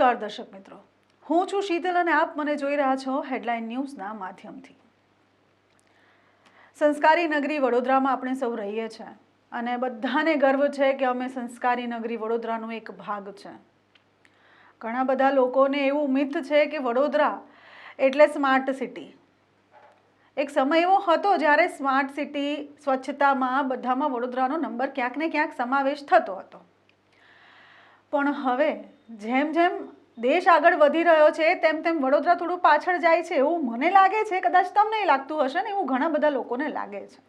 નમસ્કાર દર્શક મિત્રો, હું છું શીતલ અને આપ મને જોઈ રહ્યા છો હેડલાઇન ન્યૂઝના માધ્યમથી। સંસ્કારી નગરી વડોદરામાં આપણે સૌ રહીએ છીએ અને બધાને ગર્વ છે કે અમે સંસ્કારી નગરી વડોદરાનો એક ભાગ છે। ઘણા બધા લોકોને એવું મિથ છે કે વડોદરા એટલે સ્માર્ટ સિટી। એક સમય એવો હતો જ્યારે સ્માર્ટ સિટી સ્વચ્છતામાં બધામાં વડોદરાનો નંબર ક્યાંક ને ક્યાંક સમાવેશ થતો હતો, પણ હવે જેમ જેમ દેશ આગળ વધી રહ્યો છે તેમ તેમ વડોદરા થોડું પાછળ જાય છે એવું મને લાગે છે। કદાચ તમને લાગતું હશે ને એવું ઘણા બધા લોકોને લાગે છે।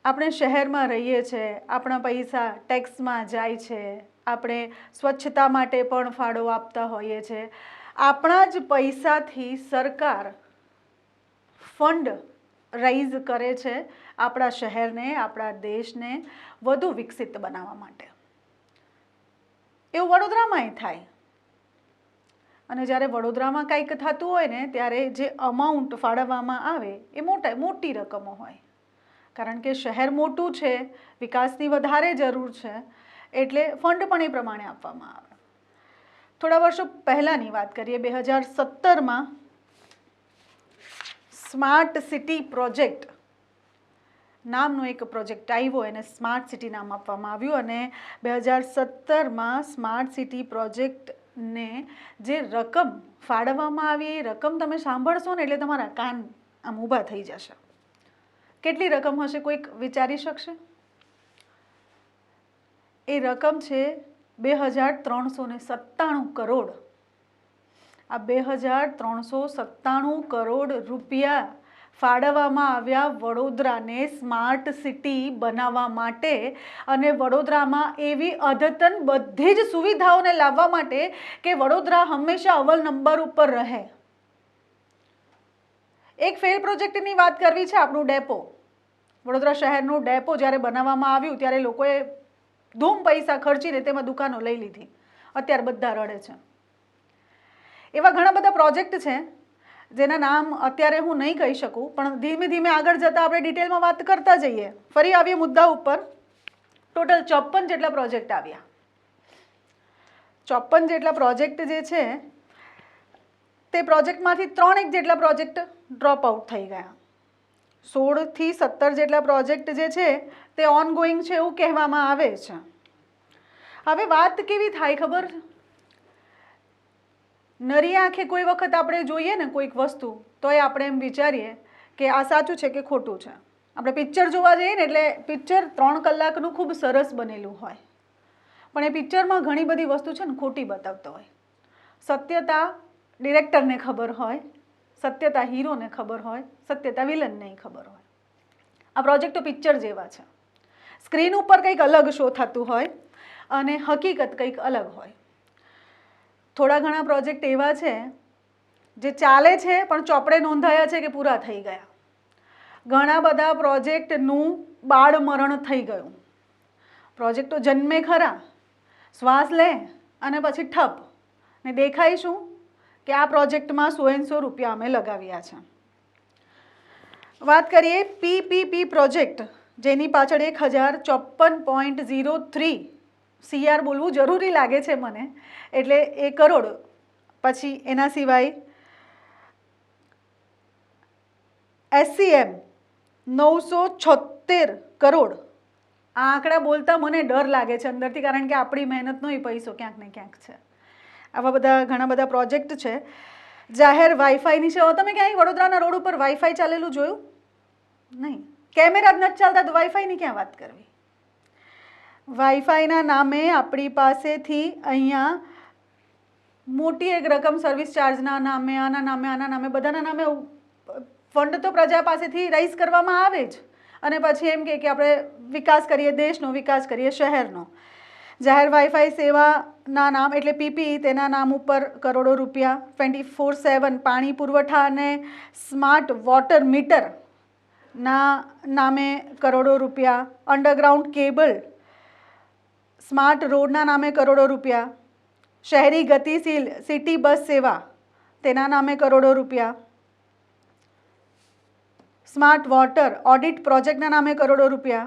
આપણે શહેરમાં રહીએ છીએ, આપણા પૈસા ટેક્સમાં જાય છે, આપણે સ્વચ્છતા માટે પણ ફાળો આપતા હોઈએ છીએ। આપણા જ પૈસાથી સરકાર ફંડ રાઇઝ કરે છે આપણા શહેરને, આપણા દેશને વધુ વિકસિત બનાવવા માટે। એવું વડોદરામાંય થાય અને જ્યારે વડોદરામાં કંઈક થતું હોય ને ત્યારે જે અમાઉન્ટ ફાળવવામાં આવે એ મોટી રકમો હોય, કારણ કે શહેર મોટું છે, વિકાસની વધારે જરૂર છે, એટલે ફંડ પણ એ પ્રમાણે આપવામાં આવે। થોડા વર્ષો પહેલાંની વાત કરીએ, 2017માં સ્માર્ટ સિટી પ્રોજેક્ટ નામનો એક પ્રોજેક્ટ આવ્યો, એને સ્માર્ટ સિટી નામ આપવામાં આવ્યું અને 2017માં સ્માર્ટ સિટી પ્રોજેક્ટને જે રકમ ફાળવવામાં આવી એ રકમ તમે સાંભળશો ને એટલે તમારા કાન આમ ઊભા થઈ જશે। કેટલી રકમ હશે કોઈક વિચારી શકશે? એ રકમ છે 2397 કરોડ। આ 2397 કરોડ રૂપિયા ફાળવવામાં આવ્યા વડોદરાને સ્માર્ટ સિટી બનાવવા માટે અને વડોદરામાં એવી અદ્યતન બધી જ સુવિધાઓને લાવવા માટે કે વડોદરા હંમેશા અવ્વલ નંબર ઉપર રહે। એક ફેલ પ્રોજેક્ટની વાત કરવી છે, આપણું ડેપો, વડોદરા શહેરનું ડેપો જ્યારે બનાવવામાં આવ્યું ત્યારે લોકોએ ધૂમ પૈસા ખર્ચીને તેમાં દુકાનો લઈ લીધી, અત્યારે બધા રડે છે। એવા ઘણા બધા પ્રોજેક્ટ છે જેના નામ અત્યારે હું નહીં કહી શકું, પણ ધીમે ધીમે આગળ જતાં આપણે ડિટેલમાં વાત કરતા જઈએ। ફરી આવીએ મુદ્દા ઉપર। ટોટલ 54 જેટલા પ્રોજેક્ટ આવ્યા। 54 જેટલા પ્રોજેક્ટ જે છે તે પ્રોજેક્ટમાંથી 3 જેટલા પ્રોજેક્ટ ડ્રોપ આઉટ થઈ ગયા। 16 થી 17 જેટલા પ્રોજેક્ટ જે છે તે ઓનગોઈંગ છે એવું કહેવામાં આવે છે। હવે વાત કેવી થાય ખબર? નરી આંખે કોઈ વખત આપણે જોઈએ ને કોઈક વસ્તુ તો એ આપણે એમ વિચારીએ કે આ સાચું છે કે ખોટું છે। આપણે પિક્ચર જોવા જઈએ ને એટલે પિક્ચર 3 કલાકનું ખૂબ સરસ બનેલું હોય, પણ એ પિક્ચરમાં ઘણી બધી વસ્તુ છે ને ખોટી બતાવતો હોય। સત્યતા ડિરેક્ટરને ખબર હોય, સત્યતા હીરોને ખબર હોય, સત્યતા વિલનને ખબર હોય। આ પ્રોજેક્ટો પિક્ચર જેવા છે, સ્ક્રીન ઉપર કંઈક અલગ શો થતું હોય અને હકીકત કંઈક અલગ હોય। થોડા ઘણા પ્રોજેક્ટ એવા છે જે ચાલે છે પણ ચોપડે નોંધાયા છે કે પૂરા થઈ ગયા। ઘણા બધા પ્રોજેક્ટનું બાળમરણ થઈ ગયું। પ્રોજેક્ટો જન્મે ખરા, શ્વાસ લે અને પછી ઠપ ને દેખાય શું કે આ પ્રોજેક્ટમાં 100 રૂપિયા અમે લગાવ્યા છે। વાત કરીએ પીપીપી પ્રોજેક્ટ, જેની પાછળ 1054.03 CR બોલવું જરૂરી લાગે છે મને, એટલે એ કરોડ, પછી એના સિવાય SCM 976 કરોડ। આ આંકડા બોલતા મને ડર લાગે છે અંદરથી, કારણ કે આપણી મહેનતનો એ પૈસો ક્યાંક ને ક્યાંક છે। આવા બધા ઘણા બધા પ્રોજેક્ટ છે। જાહેર વાઈફાઈની સેવા, તમે ક્યાંય વડોદરાના રોડ ઉપર વાઈફાઈ ચાલેલું જોયું? નહીં। કેમેરા જ નથી ચાલતા તો વાઈફાઈની ક્યાં વાત કરવી? વાઈફાઈના નામે આપણી પાસેથી અહીંયા મોટી એક રકમ સર્વિસ ચાર્જના નામે, આના નામે, આના નામે, બધાના નામે ફંડ તો પ્રજા પાસેથી રાઇઝ કરવામાં આવે જ, અને પછી એમ કે આપણે વિકાસ કરીએ, દેશનો વિકાસ કરીએ, શહેરનો। જાહેર વાઈફાઈ સેવાના નામ એટલે પીપી, તેના નામ ઉપર કરોડો રૂપિયા। 24/7 પાણી પુરવઠા અને સ્માર્ટ વોટર મીટરના નામે કરોડો રૂપિયા। અંડરગ્રાઉન્ડ કેબલ, સ્માર્ટ રોડના નામે કરોડો રૂપિયા। શહેરી ગતિશીલ સિટી બસ સેવા, તેના નામે કરોડો રૂપિયા। સ્માર્ટ વોટર ઓડિટ પ્રોજેક્ટના નામે કરોડો રૂપિયા।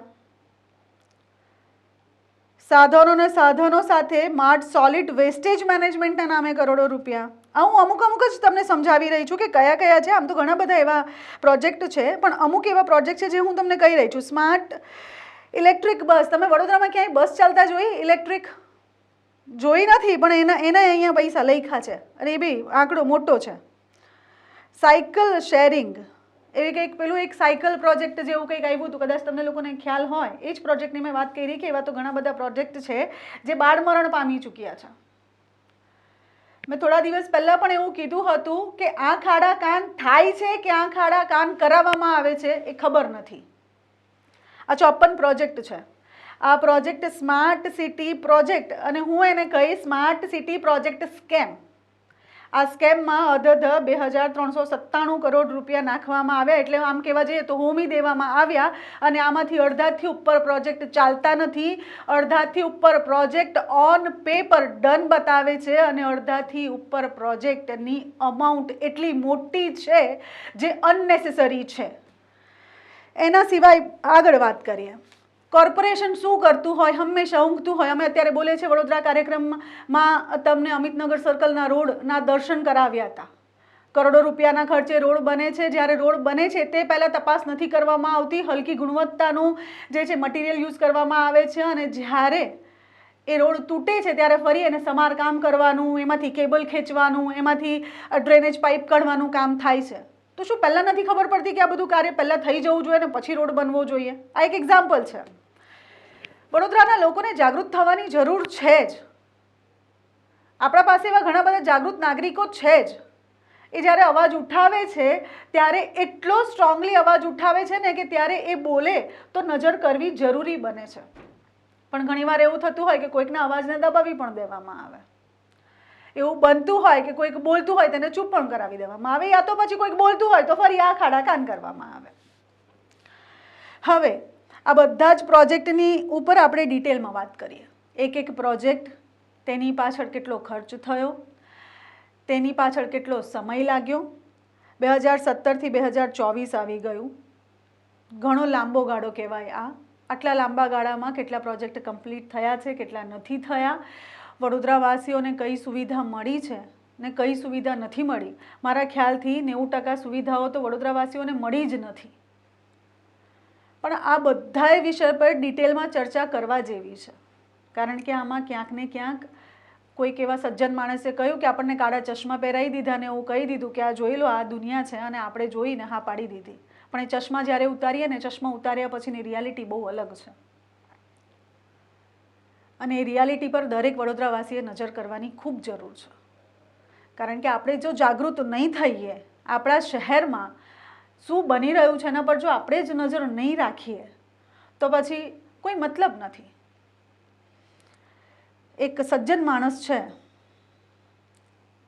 સાધનો અને સાધનો સાથે માર્ટ સોલિડ વેસ્ટેજ મેનેજમેન્ટના નામે કરોડો રૂપિયા. હું અમુક જ તમને સમજાવી રહી છું કે કયા કયા છે. આમ તો ઘણા બધા એવા પ્રોજેક્ટ છે, પણ અમુક એવા પ્રોજેક્ટ છે જે હું તમને કહી રહી છું. સ્માર્ટ ઇલેક્ટ્રિક બસ, તમે વડોદરામાં ક્યાંય બસ ચાલતા જોઈ ઇલેક્ટ્રિક? જોઈ નથી, પણ એના અહીંયા પૈસા લખ્યા છે અને એ બી આંકડો મોટો છે. સાયકલ શેરિંગ, એવી કંઈક પેલું એક સાયકલ પ્રોજેક્ટ જેવું કંઈક આવ્યું હતું, કદાચ તમને લોકોને ખ્યાલ હોય. એ જ પ્રોજેક્ટની મેં વાત કરી કે એવા તો ઘણા બધા પ્રોજેક્ટ છે જે બાળમરણ પામી ચૂક્યા છે. મેં થોડા દિવસ પહેલાં પણ એવું કીધું હતું કે આંખ આડા કાન થાય છે કે આંખ આડા કાન કરાવવામાં આવે છે એ ખબર નથી. આ 54 પ્રોજેક્ટ છે. આ પ્રોજેક્ટ સ્માર્ટ સિટી પ્રોજેક્ટ, અને હું એને કહીશ સ્માર્ટ સિટી પ્રોજેક્ટ સ્કેમ. આ સ્કેમમાં અધધ 2397 કરોડ રૂપિયા નાખવામાં આવ્યા, એટલે આમ કહેવા જઈએ તો હોમી દેવામાં આવ્યા. અને આમાંથી અડધાથી ઉપર પ્રોજેક્ટ ચાલતા નથી, અડધાથી ઉપર પ્રોજેક્ટ ઓન પેપર ડન બતાવે છે, અને અડધાથી ઉપર પ્રોજેક્ટની અમાઉન્ટ એટલી મોટી છે જે અનનેસેસરી છે. એના સિવાય આગળ વાત કરીએ. કોર્પોરેશન શું કરતું હોય, હંમેશા ઊંઘતું હોય. અમે અત્યારે બોલે છે વડોદરા કાર્યક્રમમાં તમને અમિતનગર સર્કલના રોડના દર્શન કરાવ્યા હતા. કરોડો રૂપિયાના ખર્ચે રોડ બને છે. જ્યારે રોડ બને છે તે પહેલાં તપાસ નથી કરવામાં આવતી, હલકી ગુણવત્તાનું જે છે મટીરિયલ યુઝ કરવામાં આવે છે, અને જ્યારે એ રોડ તૂટે છે ત્યારે ફરી એને સમારકામ કરવાનું, એમાંથી કેબલ ખેંચવાનું, એમાંથી ડ્રેનેજ પાઇપ કાઢવાનું કામ થાય છે. તો શું પહેલાં નથી ખબર પડતી કે આ બધું કાર્ય પહેલાં થઈ જવું જોઈએ ને પછી રોડ બનવો જોઈએ? આ એક એક્ઝામ્પલ છે. વડોદરાના લોકોને જાગૃત થવાની જરૂર છે જ. આપણા પાસે એવા ઘણા બધા જાગૃત નાગરિકો છે જ. એ જ્યારે અવાજ ઉઠાવે છે ત્યારે એટલો સ્ટ્રોંગલી અવાજ ઉઠાવે છે ને કે ત્યારે એ બોલે તો નજર કરવી જરૂરી બને છે. પણ ઘણીવાર એવું થતું હોય કે કોઈકના અવાજને દબાવી પણ દેવામાં આવે. એવું બનતું હોય કે કોઈક બોલતું હોય તેને ચૂપ પણ કરાવી દેવામાં આવે, યા તો પછી કોઈક બોલતું હોય તો ફરી આ ખાડા કાન કરવામાં આવે. હવે આ બધા જ પ્રોજેક્ટની ઉપર આપણે ડિટેલમાં વાત કરીએ. એક એક પ્રોજેક્ટ, તેની પાછળ કેટલો ખર્ચ થયો, તેની પાછળ કેટલો સમય લાગ્યો. 2017થી 2024 આવી ગયું. ઘણો લાંબો ગાળો કહેવાય આ. આટલા લાંબા ગાળામાં કેટલા પ્રોજેક્ટ કમ્પ્લીટ થયા છે, કેટલા નથી થયા, વડોદરાવાસીઓને કઈ સુવિધા મળી છે ને કઈ સુવિધા નથી મળી. મારા ખ્યાલથી 90% સુવિધાઓ તો વડોદરાવાસીઓને મળી જ નથી. પણ આ બધાય વિષય પર ડિટેલમાં ચર્ચા કરવા જેવી છે, કારણ કે આમાં ક્યાંક ને ક્યાંક કોઈક એવા સજ્જન માણસે કહ્યું કે આપણને કાળા ચશ્મા પહેરાવી દીધા ને એવું કહી દીધું કે આ જોઈ લો, આ દુનિયા છે, અને આપણે જોઈને હા પાડી દીધી. પણ એ ચશ્મા જ્યારે ઉતારીએ ને, ચશ્મા ઉતાર્યા પછીની રિયાલિટી બહુ અલગ છે. અને એ રિયાલિટી પર દરેક વડોદરાવાસીએ નજર કરવાની ખૂબ જરૂર છે. કારણ કે આપણે જો જાગૃત નહીં થઈએ, આપણા શહેરમાં શું બની રહ્યું છે એના પર જો આપણે જ નજર નહીં રાખીએ તો પછી કોઈ મતલબ નથી. એક સજ્જન માણસ છે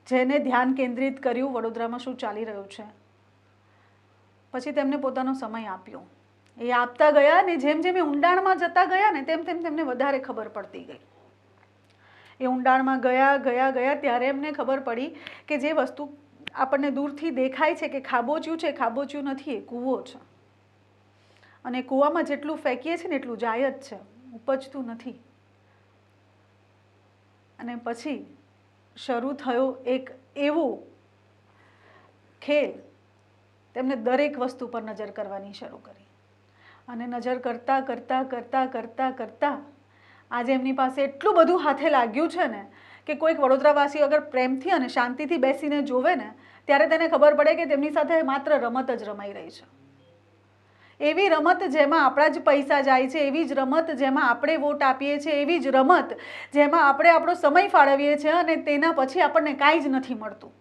જેને ધ્યાન કેન્દ્રિત કર્યું વડોદરામાં શું ચાલી રહ્યું છે, પછી તેમને પોતાનો સમય આપ્યો. એ આપતા ગયા ને જેમ જેમ એ ઊંડાણમાં જતા ગયા ને તેમ તેમ તેમને વધારે ખબર પડતી ગઈ. એ ઊંડાણમાં ગયા ગયા ગયા ત્યારે એમને ખબર પડી કે જે વસ્તુ આપણને દૂરથી દેખાય છે કે ખાબોચ્યું છે, ખાબોચ્યું નથી, એ કૂવો છે. અને કૂવામાં જેટલું ફેંકીએ છીએ ને એટલું જાય જ છે, ઉપજતું નથી. અને પછી શરૂ થયો એક એવું ખેલ, તેમને દરેક વસ્તુ પર નજર કરવાની શરૂ કરી. અને નજર કરતાં કરતાં કરતાં કરતાં કરતાં આજે એમની પાસે એટલું બધું હાથે લાગ્યું છે ને કે કોઈક વડોદરાવાસી અગર પ્રેમથી અને શાંતિથી બેસીને જોવે ને ત્યારે તેને ખબર પડે કે તેમની સાથે માત્ર રમત જ રમાઈ રહી છે. એવી રમત જેમાં આપણા જ પૈસા જાય છે, એવી જ રમત જેમાં આપણે વોટ આપીએ છીએ, એવી જ રમત જેમાં આપણે આપણો સમય ફાળવીએ છીએ અને તેના પછી આપણને કાંઈ જ નથી મળતું.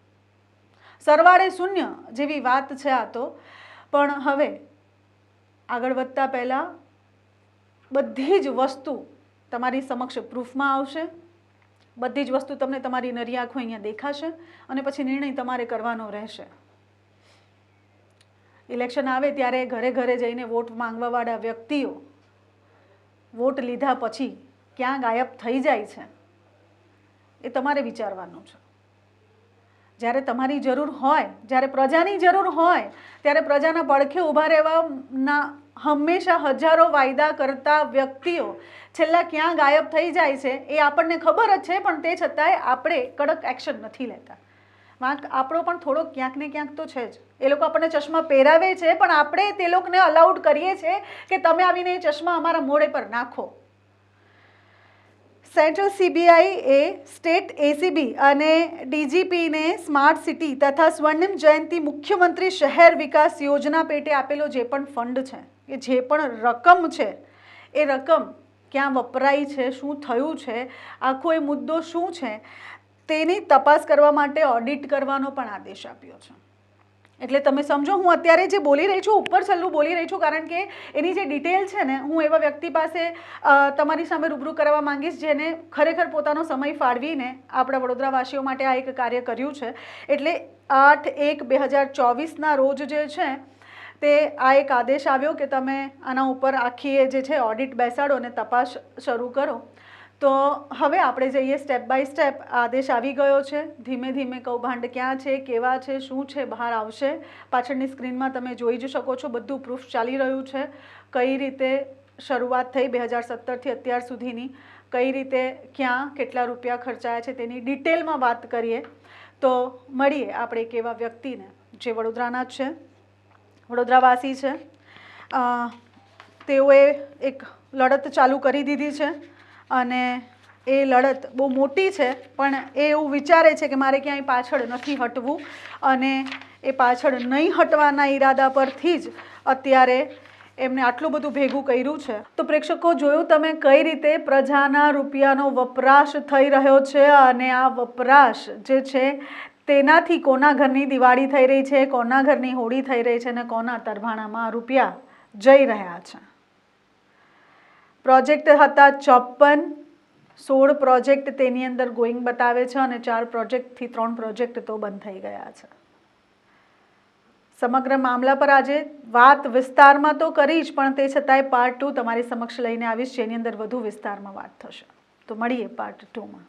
સરવાળે શૂન્ય જેવી વાત છે આ તો. પણ હવે આગળ વધતા પહેલાં બધી જ વસ્તુ તમારી સમક્ષ પ્રૂફમાં આવશે. બધી જ વસ્તુ તમને તમારી નરી આંખો અહીંયા દેખાશે અને પછી નિર્ણય તમારે કરવાનો રહેશે. ઇલેક્શન આવે ત્યારે ઘરે ઘરે જઈને વોટ માંગવાવાળા વ્યક્તિઓ વોટ લીધા પછી ક્યાં ગાયબ થઈ જાય છે એ તમારે વિચારવાનું છે. જ્યારે તમારી જરૂર હોય, જ્યારે પ્રજાની જરૂર હોય, ત્યારે પ્રજાના પડખે ઊભા રહેવાના હંમેશા હજારો વાયદા કરતા વ્યક્તિઓ છેલ્લા ક્યાં ગાયબ થઈ જાય છે એ આપણને ખબર જ છે, પણ તે છતાંય આપણે કડક એક્શન નથી લેતા. વાંક આપણો પણ થોડોક ક્યાંક ને ક્યાંક તો છે જ. એ લોકો આપણને ચશ્મા પહેરાવે છે, પણ આપણે તે લોકોને અલાઉડ કરીએ છીએ કે તમે આવીને એ ચશ્મા અમારા મોઢે પર નાખો. સેન્ટ્રલ સીબીઆઈ એ સ્ટેટ એસીબી અને ડીજીપીને સ્માર્ટ સિટી તથા સ્વર્ણિમ જયંતિ મુખ્યમંત્રી શહેર વિકાસ યોજના પેટે આપેલો જે પણ ફંડ છે, એ જે પણ રકમ છે, એ રકમ ક્યાં વપરાઈ છે, શું થયું છે, આખો એ મુદ્દો શું છે, તેની તપાસ કરવા માટે ઓડિટ કરવાનો પણ આદેશ આપ્યો છે. એટલે તમે સમજો, હું અત્યારે જે બોલી રહી છું ઉપર છલ્લું બોલી રહી છું, કારણ કે એની જે ડિટેલ છે ને, હું એવા વ્યક્તિ પાસે તમારી સામે રૂબરૂ કરવા માંગીશ જેને ખરેખર પોતાનો સમય ફાળવીને આપણા વડોદરાવાસીઓ માટે આ એક કાર્ય કર્યું છે. એટલે 8/1/2024ના રોજ જે છે તે આ એક આદેશ આવ્યો કે તમે આના ઉપર આખી જે છે ઓડિટ બેસાડો અને તપાસ શરૂ કરો. તો હવે આપણે જઈએ સ્ટેપ બાય સ્ટેપ. આદેશ આવી ગયો છે. ધીમે ધીમે કૌભાંડ ક્યાં છે, કેવા છે, શું છે, બહાર આવશે. પાછળની સ્ક્રીનમાં તમે જોઈ જ શકો છો, બધું પ્રૂફ ચાલી રહ્યું છે. કઈ રીતે શરૂઆત થઈ 2017થી અત્યાર સુધીની, કઈ રીતે ક્યાં કેટલા રૂપિયા ખર્ચાયા છે તેની ડિટેલમાં વાત કરીએ. તો મળીએ આપણે એક એવા વ્યક્તિને જે વડોદરાના જ છે, વડોદરાવાસી છે. તેઓએ એક લડત ચાલુ કરી દીધી છે અને એ લડત બહુ મોટી છે, પણ એ એવું વિચારે છે કે મારે ક્યાંય પાછળ નથી હટવું, અને એ પાછળ નહીં હટવાના ઈરાદા પરથી જ અત્યારે એમને આટલું બધું ભેગું કર્યું છે. તો પ્રેક્ષકો, જોયું તમે કઈ રીતે પ્રજાના રૂપિયાનો વપરાશ થઈ રહ્યો છે, અને આ વપરાશ જે છે તેનાથી કોના ઘરની દિવાળી થઈ રહી છે, કોના ઘરની હોળી થઈ રહી છે, અને કોના તરભાણામાં રૂપિયા જઈ રહ્યા છે. પ્રોજેક્ટ હતા 54, 16 પ્રોજેક્ટ તેની અંદર ગોઈંગ બતાવે છે, અને 4 પ્રોજેક્ટથી 3 પ્રોજેક્ટ તો બંધ થઈ ગયા છે. સમગ્ર મામલા પર આજે વાત વિસ્તારમાં તો કરીશ, પણ તે છતાંય પાર્ટ 2 તમારી સમક્ષ લઈને આવીશ, જેની અંદર વધુ વિસ્તારમાં વાત થશે. તો મળીએ પાર્ટ 2માં.